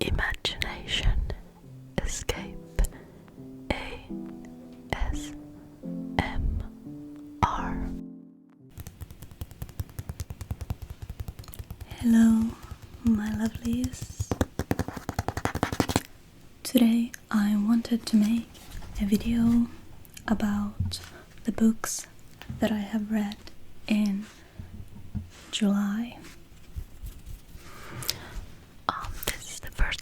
Imagination Escape ASMR. Hello, my lovelies. Today I wanted to make a video about the books that I have read in July. This is the first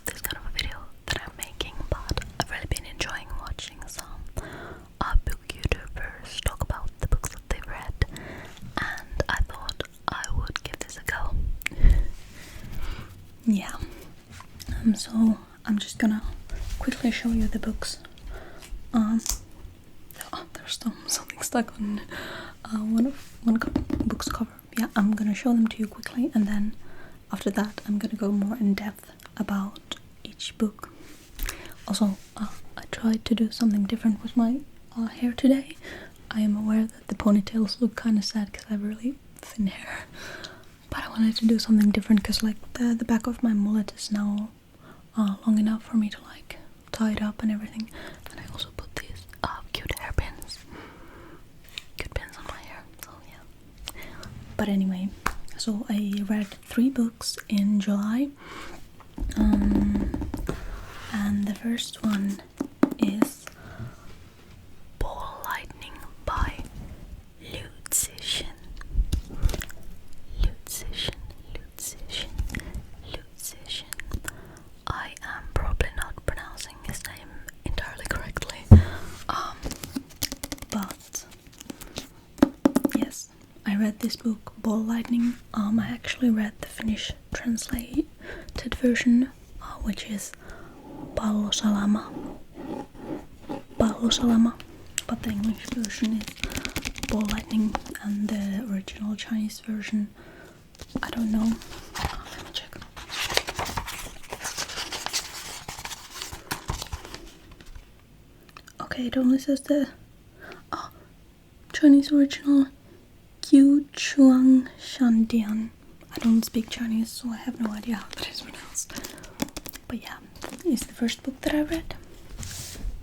this kind of a video that I'm making, but I've really been enjoying watching some book YouTubers talk about the books that they've read, and I thought I would give this a go. Yeah. So I'm just gonna quickly show you the books. There's something stuck on one book's cover. Yeah, I'm gonna show them to you quickly, and then after that I'm gonna go more in depth about each book. Also, I tried to do something different with my hair today. I am aware that the ponytails look kind of sad because I have really thin hair, but I wanted to do something different because the back of my mullet is now long enough for me to tie it up and everything. And I also put these cute hairpins, cute pins on my hair. So yeah. But anyway, so I read 3 books in July, and the first one is Ball Lightning by Lucian. I am probably not pronouncing his name entirely correctly, but yes, I read this book, Ball Lightning. I actually read the Finnish translated version, which is Pallosalama, but the English version is Ball Lightning, and the original Chinese version, I don't know. Let me check. Okay, it only says the Chinese original Qiu Chuang Shandian. I don't speak Chinese, so I have no idea how that is pronounced. But yeah, it's the first book that I read.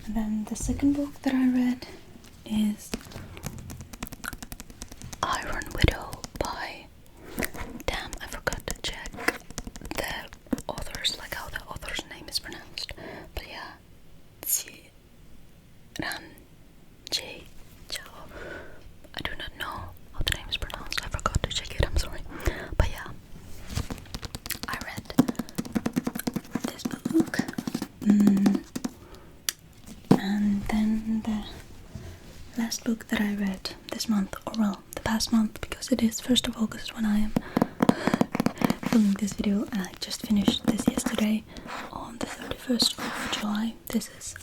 And then the second book that I read is Iron Widow by... Damn, I forgot to check the authors, how the author's name is pronounced. But yeah, I do not know how the name is pronounced. I forgot to check it, I'm sorry. But yeah, I read this book. And then the last book that I read this month, or well, the past month, because it is 1st of August when I am filming this video, and I just finished this yesterday on the 31st of July. This is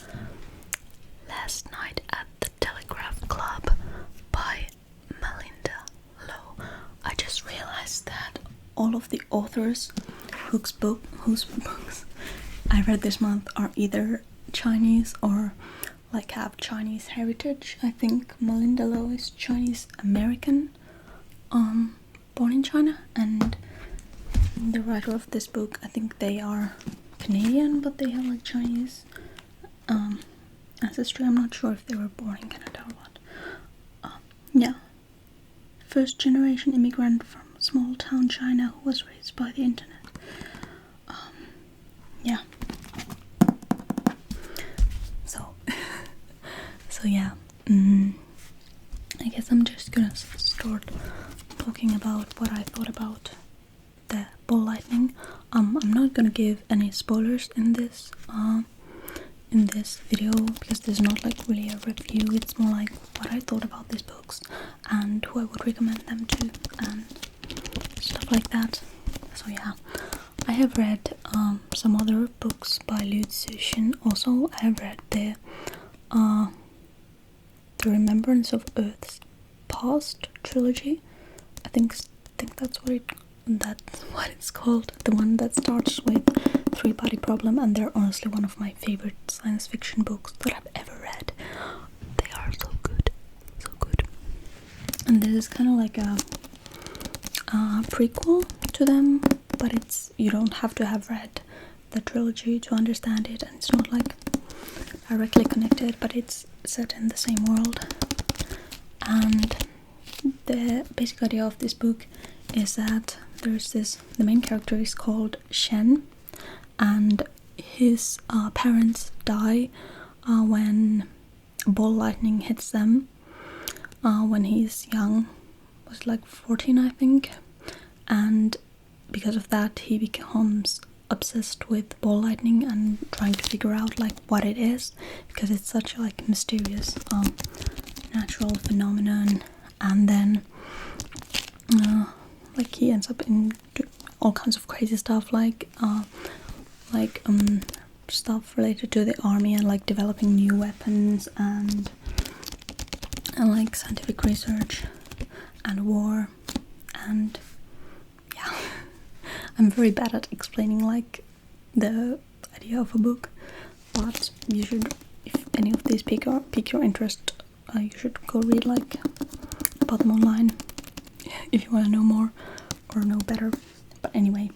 Last Night at the Telegraph Club by Melinda Lowe. I just realized that all of the authors whose books I read this month are either Chinese or have Chinese heritage. I think Melinda Lowe is Chinese American, born in China, and the writer of this book, I think they are Canadian, but they have Chinese ancestry. I'm not sure if they were born in Canada or what. Yeah, first generation immigrant from small town China who was raised by the internet. Yeah. So yeah, I guess I'm just gonna start talking about what I thought about the Ball Lightning. I'm not gonna give any spoilers in this video, because there's not really a review. It's more what I thought about these books and who I would recommend them to and stuff like that. So yeah, I have read some other books by Liu Cixin. Also, I have read the Remembrance of Earth's Past trilogy. I think that's what it's called. The one that starts with 3-Body Problem, and they're honestly one of my favorite science fiction books that I've ever read. They are so good, so good. And this is kind of like a prequel to them, but you don't have to have read the trilogy to understand it, and it's not like directly connected, but it's set in the same world. And the basic idea of this book is that the main character is called Shen, and his parents die when ball lightning hits them when he's young, was like 14 I think, and because of that he becomes obsessed with ball lightning and trying to figure out like what it is, because it's such a like mysterious natural phenomenon. And then like he ends up in all kinds of crazy stuff, like stuff related to the army and like developing new weapons and like scientific research and war. And yeah, I'm very bad at explaining like the idea of a book, but you should, if any of these pique your interest, you should go read like about them online if you want to know more or know better. But anyway,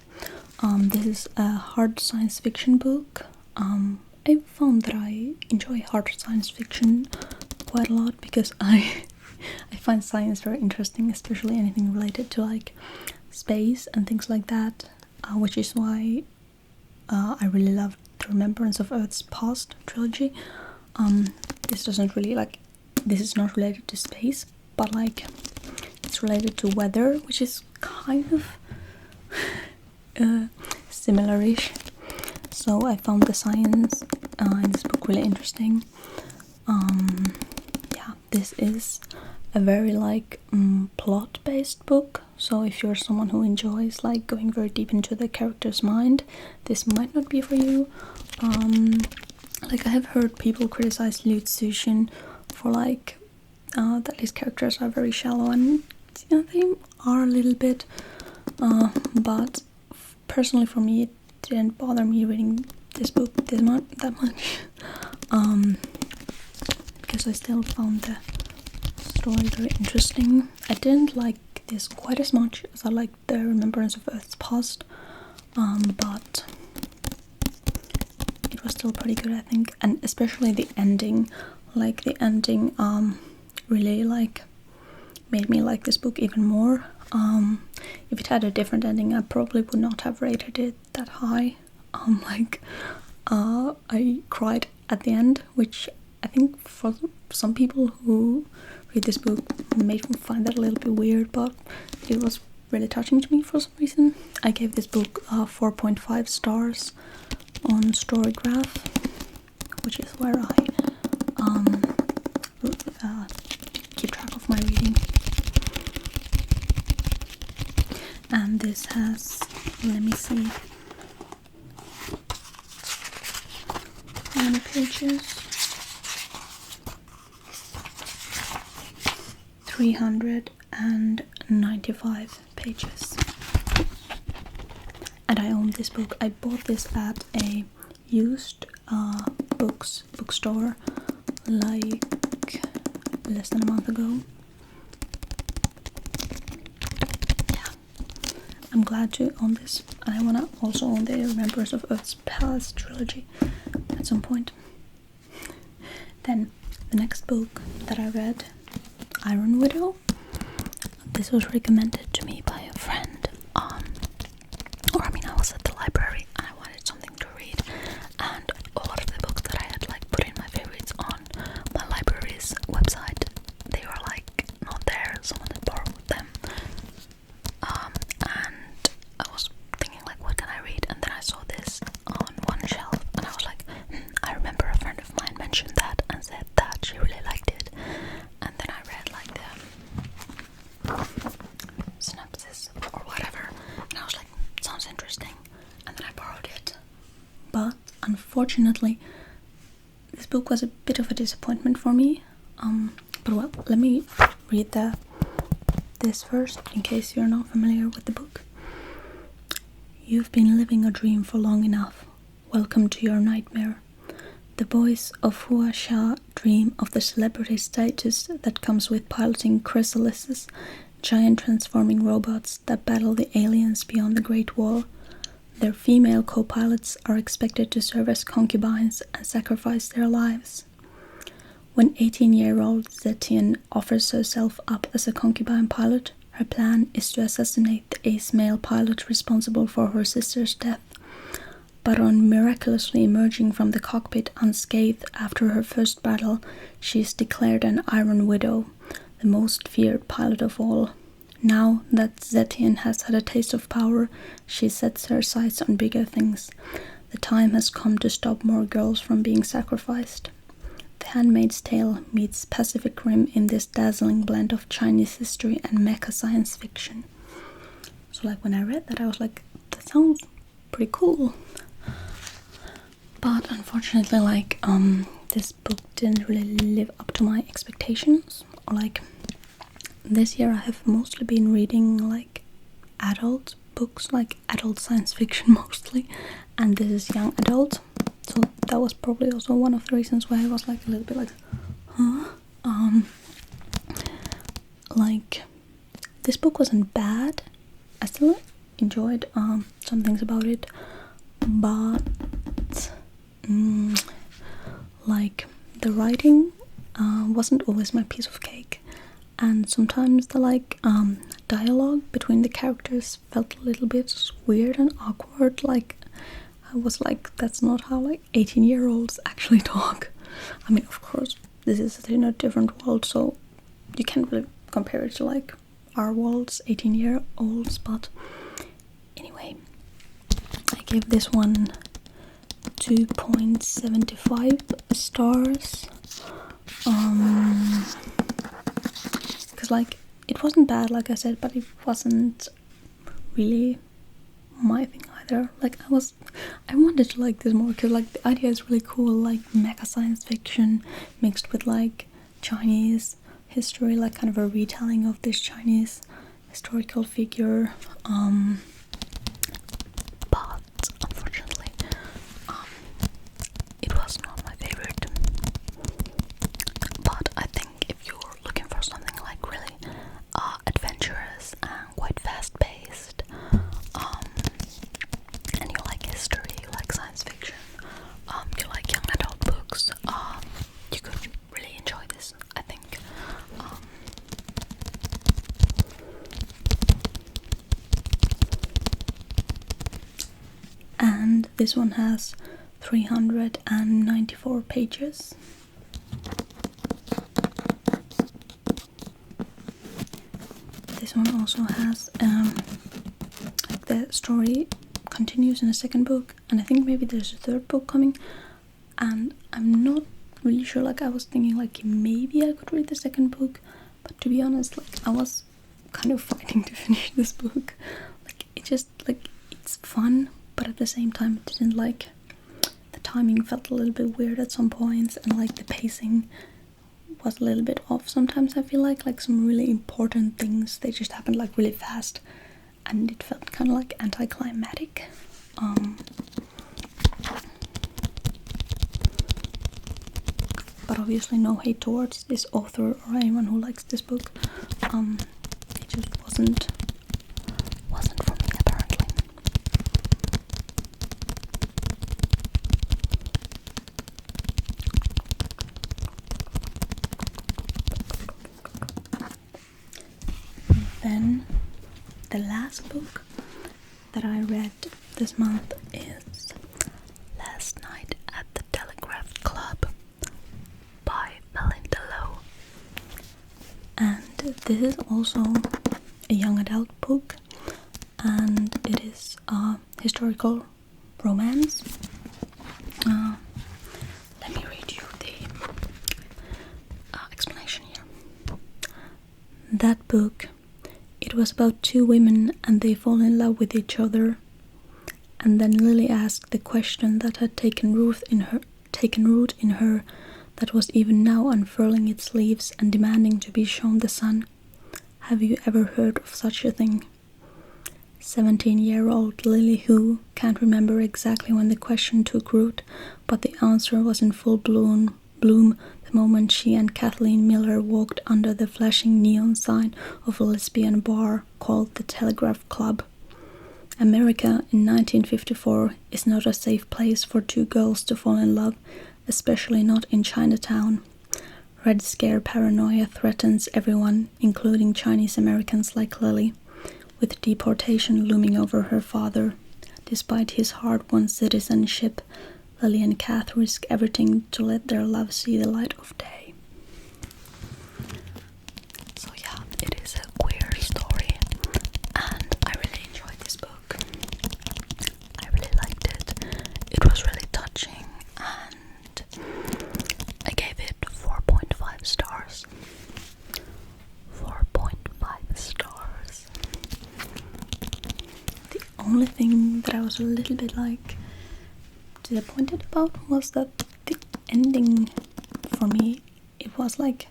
this is a hard science fiction book. I found that I enjoy hard science fiction quite a lot because I find science very interesting, especially anything related to like space and things like that, which is why I really love the Remembrance of Earth's Past trilogy. This is not related to space, but like it's related to weather, which is kind of similar-ish. So I found the science in this book really interesting. Yeah, this is a very like plot-based book, so if you're someone who enjoys like going very deep into the character's mind, this might not be for you. Like I have heard people criticize Liu Cixin for like that his characters are very shallow, and you know, they are a little bit, but personally for me it didn't bother me reading this book that much, because I still found the story very interesting. I didn't like this quite as much as I liked the Remembrance of Earth's Past, but it was still pretty good I think, and especially the ending. Like the ending really like made me like this book even more. If it had a different ending I probably would not have rated it that high. I cried at the end, which I think for some people who read this book may find that a little bit weird, but it was really touching to me for some reason. I gave this book 4.5 stars on Storygraph, which is where I keep track of my reading. And this has, let me see, how many pages? 395 pages. And I own this book. I bought this at a used bookstore like less than a month ago. Yeah, I'm glad to own this, and I want to also own the Remembrance of Earth's Past trilogy at some point. Then the next book that I read, Iron Widow. This was recommended to me by a friend. I was at the library and I wanted something to read, and a lot of the books that I had like put in my favorites on my library's website, they were like not there. Someone had borrowed them, and I was thinking like, what can I read? And then I saw this on one shelf and I was like, I remember a friend of mine mentioned that and said that she really liked it. And then I read like the synopsis or whatever, and I was like, sounds interesting, and then I borrowed it. But unfortunately this book was a bit of a disappointment for me. But well, let me read this first in case you're not familiar with the book. You've been living a dream for long enough. Welcome to your nightmare. The boys of Huasha dream of the celebrity status that comes with piloting chrysalises, giant transforming robots that battle the aliens beyond the Great Wall. Their female co-pilots are expected to serve as concubines and sacrifice their lives. When 18-year-old Zetian offers herself up as a concubine pilot, her plan is to assassinate the ace male pilot responsible for her sister's death. But on miraculously emerging from the cockpit unscathed after her first battle, she is declared an Iron Widow, the most feared pilot of all. Now that Zetian has had a taste of power, she sets her sights on bigger things. The time has come to stop more girls from being sacrificed. The Handmaid's Tale meets Pacific Rim in this dazzling blend of Chinese history and mecha science fiction. So like when I read that, I was like, that sounds pretty cool. But unfortunately, like, this book didn't really live up to my expectations. Or like, this year I have mostly been reading like adult books, like adult science fiction mostly, and this is young adult. So that was probably also one of the reasons why I was like a little bit like, huh? Like, this book wasn't bad. I still enjoyed some things about it, but like the writing wasn't always my piece of cake, and sometimes the like dialogue between the characters felt a little bit weird and awkward. Like, I was like, that's not how like 18-year-olds actually talk. I mean, of course, this is in a different world, so you can't really compare it to like our world's 18-year-olds, but anyway, I gave this one 2.75 stars. Because like, it wasn't bad, like I said, but it wasn't really my thing either. Like, I wanted to like this more because like the idea is really cool, like mecha science fiction mixed with like Chinese history, like kind of a retelling of this Chinese historical figure. But unfortunately, it was not my favorite. But I think if you're looking for something like really adventurous and quite fast-paced, and you like history, you like science fiction, you like young adult books, you could really enjoy this, I think. And this one has 394 pages. This one also has like the story continues in a second book, and I think maybe there's a third book coming, and I'm not really sure. Like, I was thinking like maybe I could read the second book, but to be honest, like I was kind of fighting to finish this book. Like, it just like, it's fun, but at the same time it didn't, like, the timing felt a little bit weird at some points, and like the pacing was a little bit off sometimes. I feel like some really important things, they just happened like really fast, and it felt kind of like anticlimactic. But obviously no hate towards this author or anyone who likes this book. It just wasn't for me, apparently. Then the last book that I read this month is Last Night at the Telegraph Club by Melinda Lowe. And this is also a young adult book, and it is a historical romance. Let me read you the explanation here. That book, it was about two women and they fall in love with each other. And then Lily asked the question that had taken root in her, that was even now unfurling its leaves and demanding to be shown the sun. Have you ever heard of such a thing? 17-year-old Lily, who can't remember exactly when the question took root, but the answer was in full bloom the moment she and Kathleen Miller walked under the flashing neon sign of a lesbian bar called the Telegraph Club. America in 1954 is not a safe place for two girls to fall in love, especially not in Chinatown. Red Scare paranoia threatens everyone, including Chinese Americans like Lily, with deportation looming over her father. Despite his hard-won citizenship, Lily and Kath risk everything to let their love see the light of day. So yeah, it is a queer story, and I really enjoyed this book. I really liked it. It was really touching, and I gave it 4.5 stars. 4.5 stars. The only thing that I was a little bit like disappointed about was that the ending for me, it was like,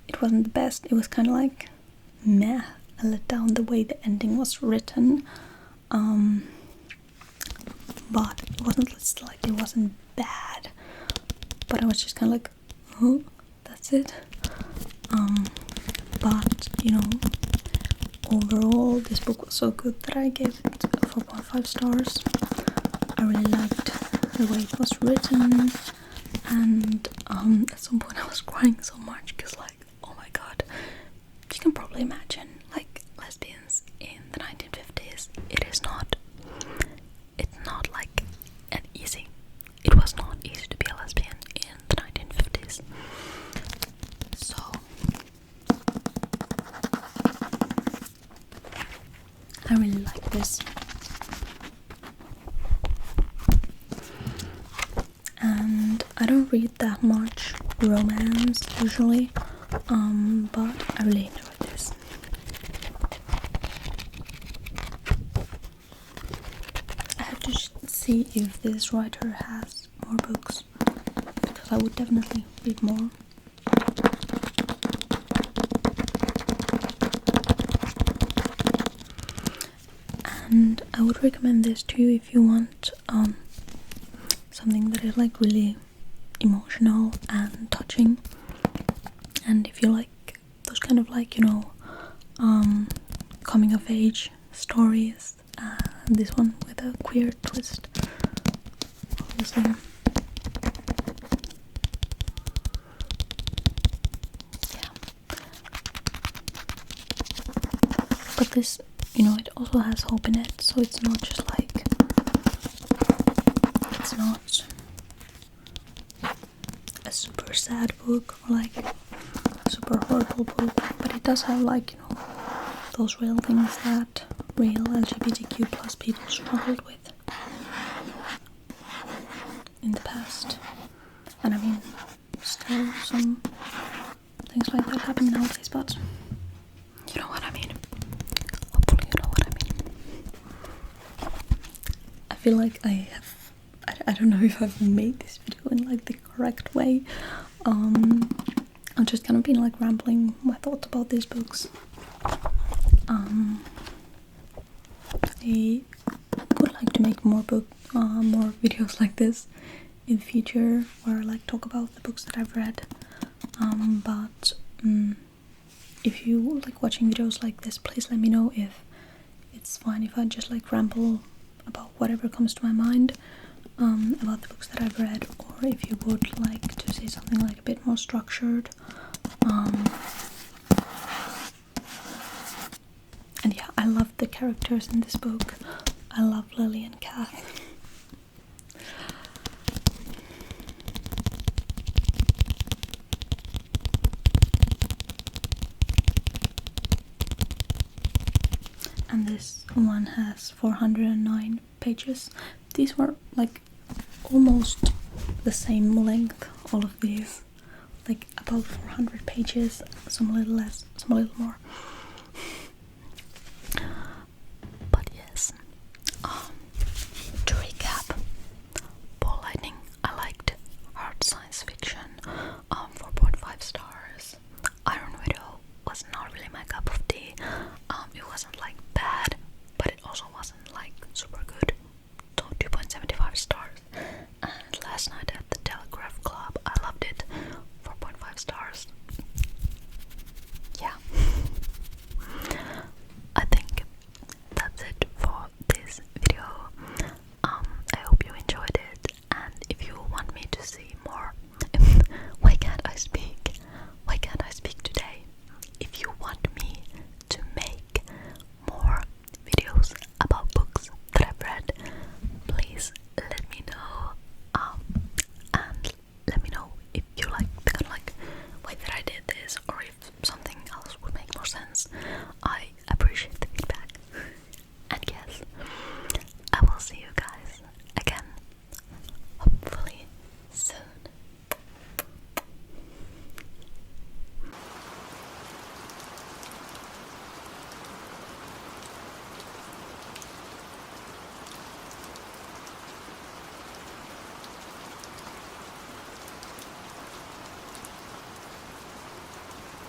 it wasn't the best. It was kind of like meh, I let down the way the ending was written, but it wasn't like, it wasn't bad, but I was just kind of like, oh, that's it. But you know, overall this book was so good that I gave it 4.5 stars. I really liked the way it was written, and at some point I was crying so much because, like, oh my god, you can probably imagine, like, lesbians in the 1950s. It's not like an easy. It was not easy to be a lesbian in the 1950s. So I really like this. And I don't read that much romance usually, but I really enjoyed this. I have to see if this writer has more books, because I would definitely read more. And I would recommend this too if you want something that is like really emotional and touching, and if you like those kind of, like, you know, coming of age stories, this one with a queer twist, obviously. Yeah, but this, you know, it also has hope in it, so it's not just like, it's not a super sad book or like a super horrible book, but it does have, like, you know, those real things that real LGBTQ plus people struggled with in the past. And I mean, still some things like that happen nowadays, but you know what I mean. Hopefully you know what I mean. I feel like I don't know if I've made this video in like the correct way. I've just kind of been like rambling my thoughts about these books. I would like to make more videos like this in the future, where I like talk about the books that I've read. But if you like watching videos like this, please let me know if it's fine if I just like ramble about whatever comes to my mind about the books that I've read, or if you would like to see something like a bit more structured. And yeah, I love the characters in this book. I love Lily and Kath. And this one has 409 pages. These were like almost the same length, all of these, like about 400 pages, some a little less, some a little more.